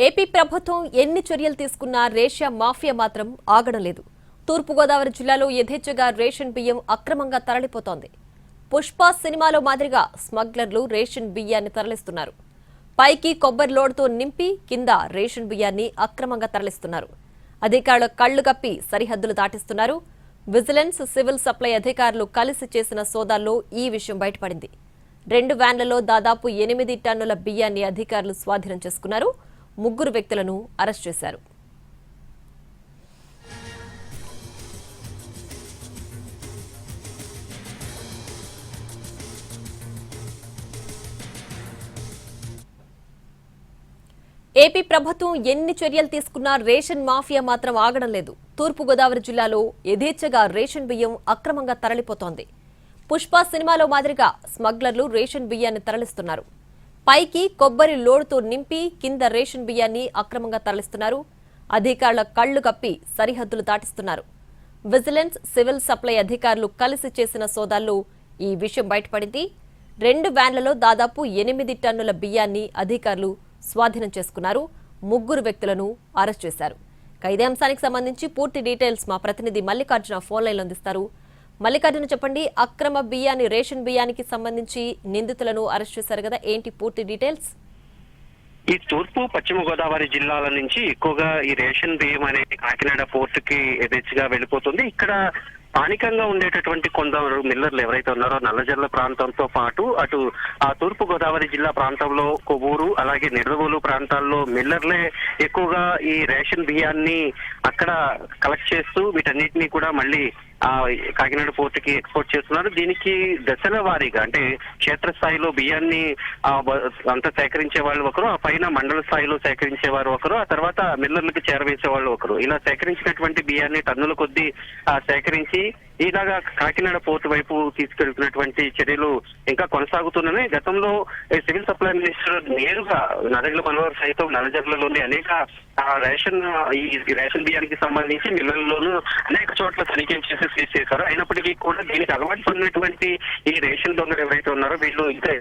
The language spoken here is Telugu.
ఏపీ ప్రభుత్వం ఎన్ని చర్యలు తీసుకున్నా రేషన్ మాఫియా మాత్రం ఆగడం లేదు. తూర్పుగోదావరి జిల్లాలో యథేచ్ఛగా రేషన్ బియ్యం అక్రమంగా తరలిపోతోంది. పుష్ప సినిమాలో మాదిరిగా స్మగ్లర్లు రేషన్ బియ్యాన్ని తరలిస్తున్నారు. పైకి కొబ్బరి లోడ్తో నింపి కింద రేషన్ బియ్యాన్ని అక్రమంగా తరలిస్తున్నారు. అధికారుల కళ్లు కప్పి సరిహద్దులు దాటిస్తున్నారు. విజిలెన్స్, సివిల్ సప్లై అధికారులు కలిసి చేసిన సోదాల్లో ఈ విషయం బయటపడింది. 2 వ్యాన్లలో దాదాపు 8 టన్నుల బియ్యాన్ని అధికారులు స్వాధీనం చేసుకున్నారు. 3 వ్యక్తులను అరెస్ట్ చేశారు. ఏపీ ప్రభుత్వం ఎన్ని చర్యలు తీసుకున్నా రేషన్ మాఫియా మాత్రం ఆగడం లేదు. తూర్పుగోదావరి జిల్లాలో యథేచ్ఛగా రేషన్ బియ్యం అక్రమంగా తరలిపోతోంది. పుష్ప సినిమాలో మాదిరిగా స్మగ్లర్లు రేషన్ బియ్యాన్ని తరలిస్తున్నారు. పైకి కొబ్బరి లోడ్తో నింపి కింద రేషన్ బియ్యాన్ని అక్రమంగా తరలిస్తున్నారు. అధికారుల కళ్లు కప్పి సరిహద్దులు దాటిస్తున్నారు. విజిలెన్స్, సివిల్ సప్లై అధికారులు కలిసి చేసిన సోదాల్లో ఈ విషయం బయటపడింది. 2 వ్యాన్లలో దాదాపు 8 టన్నుల బియ్యాన్ని అధికారులు స్వాధీనం చేసుకున్నారు. 3 వ్యక్తులను అరెస్ట్ చేశారు. ఇదే అంశానికి సంబంధించి పూర్తి డీటెయిల్స్ మా ప్రతినిధి మల్లికార్జున ఫోన్ లైన్లో అందిస్తారు. మల్లికార్జున, చెప్పండి, అక్రమ బియ్యాన్ని, రేషన్ బియ్యానికి సంబంధించి నిందితులను అరెస్ట్ చేశారు కదా, ఏంటి పూర్తి డీటెయిల్స్? ఈ తూర్పు పశ్చిమ గోదావరి జిల్లాల నుంచి ఎక్కువగా ఈ రేషన్ బియ్యం అనేది కాకినాడ పోర్టుకి యథేచ్ఛగా వెళ్ళిపోతుంది. ఇక్కడ స్థానికంగా ఉండేటటువంటి కొందరు మిల్లర్లు ఎవరైతే ఉన్నారో నల్లజర్ల ప్రాంతంతో పాటు అటు ఆ తూర్పు గోదావరి జిల్లా ప్రాంతంలో కొవ్వూరు అలాగే నిడదవోలు ప్రాంతాల్లో మిల్లర్లే ఎక్కువగా ఈ రేషన్ బియ్యాన్ని అక్కడ కలెక్ట్ చేస్తూ వీటన్నిటినీ కూడా మళ్ళీ కాకినాడ పోర్టుకి ఎక్స్పోర్ట్ చేస్తున్నారు. దీనికి దశల వారీగా అంటే క్షేత్రస్థాయిలో బియ్యాన్ని అంతా సేకరించే వాళ్ళు ఒకరు, ఆ పైన మండల స్థాయిలో సేకరించే వారు ఒకరు, ఆ తర్వాత మిల్లర్లకు చేరవేసే వాళ్ళు ఒకరు. ఇలా సేకరించినటువంటి బియ్యాన్ని టన్నుల కొద్దీ సేకరించి ఇలాగా కాకినాడ పోర్టు వైపు తీసుకెళ్తున్నటువంటి చర్యలు ఇంకా కొనసాగుతున్నాయి. గతంలో సివిల్ సప్లై మినిస్టర్ నేరుగా నదగిల మనోహర్ సైతం నల్లజర్లలోని అనేక రేషన్ బియ్యానికి సంబంధించి మిల్లర్లలోనూ అనేక చోట్ల తనిఖీలు చేసి సీజ్ చేశారు. అయినప్పటికీ కూడా దీనికి అలవాటు పడినటువంటి ఈ రేషన్ దొంగలు ఎవరైతే ఉన్నారో వీళ్ళు ఇంకా